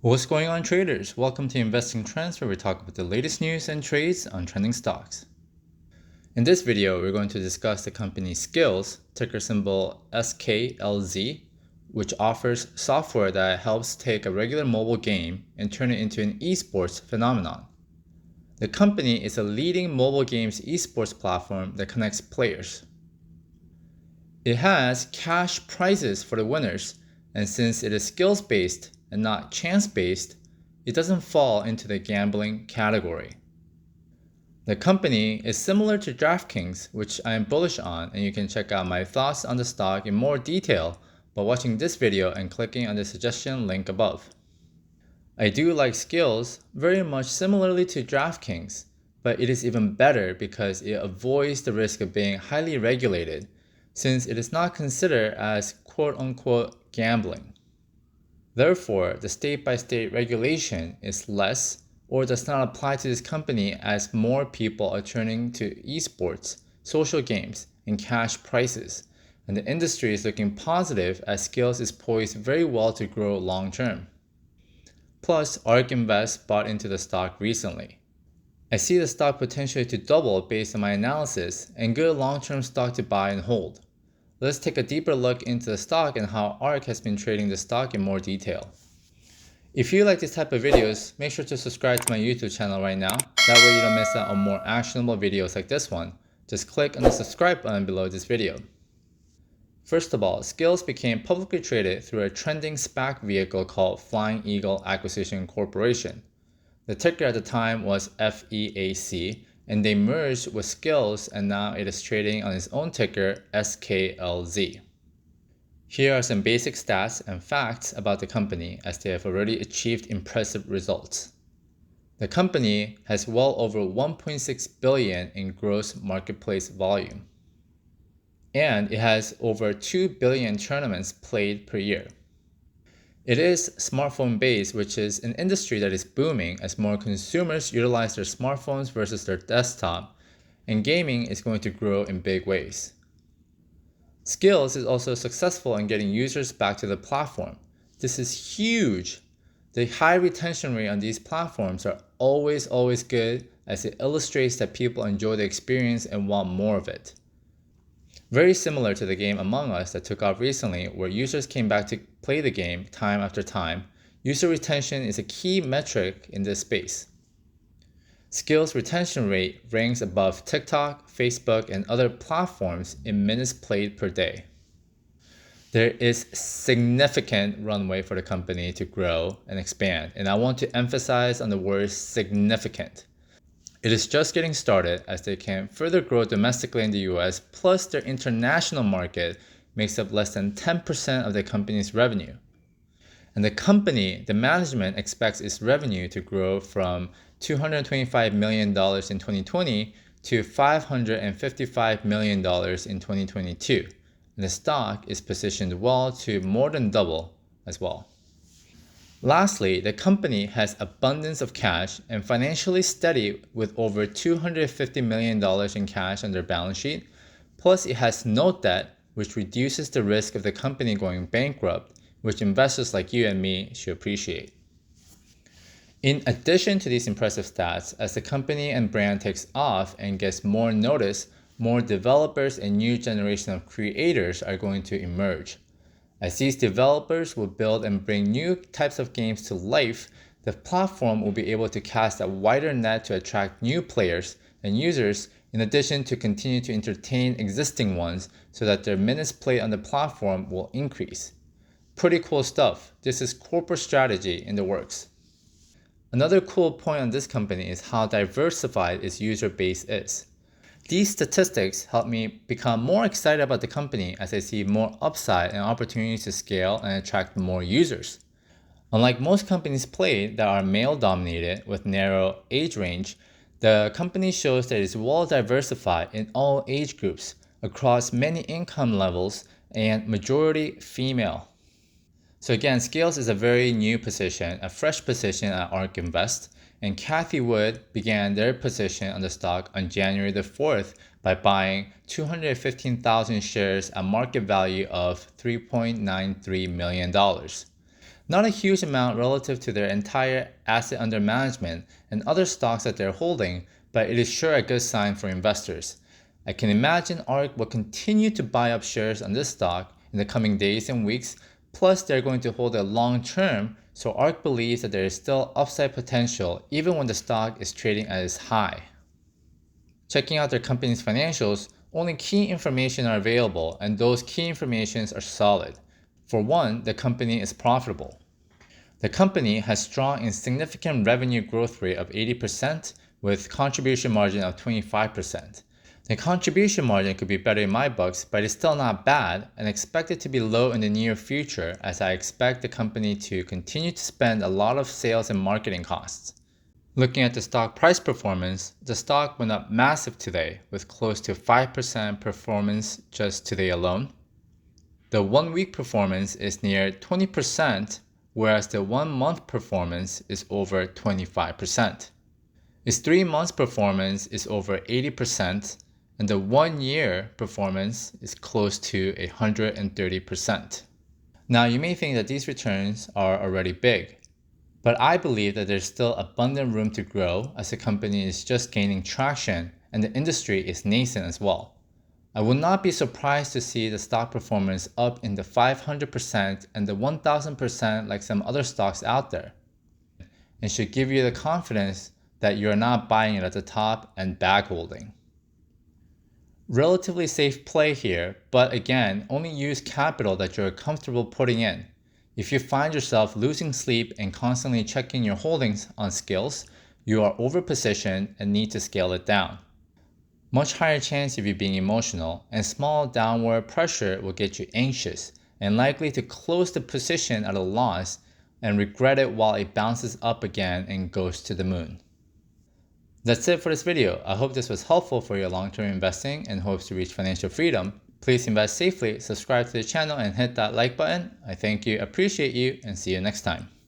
What's going on, traders? Welcome to Investing Trends, where we talk about the latest news and trades on trending stocks. In this video, we're going to discuss the company Skillz, ticker symbol SKLZ, which offers software that helps take a regular mobile game and turn it into an esports phenomenon. The company is a leading mobile games esports platform that connects players. It has cash prizes for the winners, and since it is skills-based and not chance-based, it doesn't fall into the gambling category. The company is similar to DraftKings, which I am bullish on, and you can check out my thoughts on the stock in more detail by watching this video and clicking on the suggestion link above. I do like Skillz very much similarly to DraftKings, but it is even better because it avoids the risk of being highly regulated, since it is not considered as quote-unquote gambling. Therefore, the state-by-state regulation is less or does not apply to this company as more people are turning to esports, social games, and cash prizes, and the industry is looking positive as Skillz is poised very well to grow long-term. Plus, Ark Invest bought into the stock recently. I see the stock potentially to double based on my analysis and good long-term stock to buy and hold. Let's take a deeper look into the stock and how Ark has been trading the stock in more detail. If you like this type of videos, make sure to subscribe to my YouTube channel right now. That way you don't miss out on more actionable videos like this one. Just click on the subscribe button below this video. First of all, Skillz became publicly traded through a trending SPAC vehicle called Flying Eagle Acquisition Corporation. The ticker at the time was FEAC, and they merged with Skillz, and now it is trading on its own ticker, SKLZ. Here are some basic stats and facts about the company, as they have already achieved impressive results. The company has well over $1.6 billion in gross marketplace volume, and it has over 2 billion tournaments played per year. It is smartphone based, which is an industry that is booming as more consumers utilize their smartphones versus their desktop, and gaming is going to grow in big ways. Skillz is also successful in getting users back to the platform. This is huge. The high retention rate on these platforms are always good, as it illustrates that people enjoy the experience and want more of it. Very similar to the game Among Us that took off recently, where users came back to play the game time after time. User retention is a key metric in this space. Skillz retention rate ranks above TikTok, Facebook, and other platforms in minutes played per day. There is significant runway for the company to grow and expand, and I want to emphasize on the word significant. It is just getting started, as they can further grow domestically in the US, plus their international market makes up less than 10% of the company's revenue. And the management expects its revenue to grow from $225 million in 2020 to $555 million in 2022. And the stock is positioned well to more than double as well. Lastly, the company has abundance of cash and financially steady with over $250 million in cash on their balance sheet. Plus, it has no debt, which reduces the risk of the company going bankrupt, which investors like you and me should appreciate. In addition to these impressive stats, as the company and brand takes off and gets more notice, more developers and new generation of creators are going to emerge. As these developers will build and bring new types of games to life, the platform will be able to cast a wider net to attract new players and users, in addition to continue to entertain existing ones so that their minutes played on the platform will increase. Pretty cool stuff. This is corporate strategy in the works. Another cool point on this company is how diversified its user base is. These statistics help me become more excited about the company as I see more upside and opportunities to scale and attract more users. Unlike most companies played that are male dominated with narrow age range, the company shows that it is well diversified in all age groups across many income levels and majority female. So again, Skillz is a very new position, a fresh position at Ark Invest, and Cathie Wood began their position on the stock on January the 4th by buying 215,000 shares at market value of $3.93 million. Not a huge amount relative to their entire asset under management and other stocks that they're holding, but it is sure a good sign for investors. I can imagine Ark will continue to buy up shares on this stock in the coming days and weeks, plus they're going to hold it long term, so Ark believes that there is still upside potential even when the stock is trading at its high. Checking out their company's financials, only key information are available, and those key informations are solid. For one, the company is profitable. The company has strong and significant revenue growth rate of 80% with contribution margin of 25%. The contribution margin could be better in my books, but it's still not bad and expected to be low in the near future as I expect the company to continue to spend a lot of sales and marketing costs. Looking at the stock price performance, the stock went up massive today with close to 5% performance just today alone. The 1 week performance is near 20%, whereas the 1 month performance is over 25%. Its 3 months performance is over 80%, and the 1 year performance is close to 130%. Now you may think that these returns are already big, but I believe that there's still abundant room to grow as the company is just gaining traction and the industry is nascent as well. I would not be surprised to see the stock performance up in the 500% and the 1000% like some other stocks out there, and should give you the confidence that you're not buying it at the top and bag holding. Relatively safe play here, but again, only use capital that you're comfortable putting in. If you find yourself losing sleep and constantly checking your holdings on Skillz, you are overpositioned and need to scale it down. Much higher chance of you being emotional, and small downward pressure will get you anxious and likely to close the position at a loss and regret it while it bounces up again and goes to the moon. That's it for this video. I hope this was helpful for your long-term investing and hopes to reach financial freedom. Please invest safely, subscribe to the channel, and hit that like button. I thank you, appreciate you, and see you next time.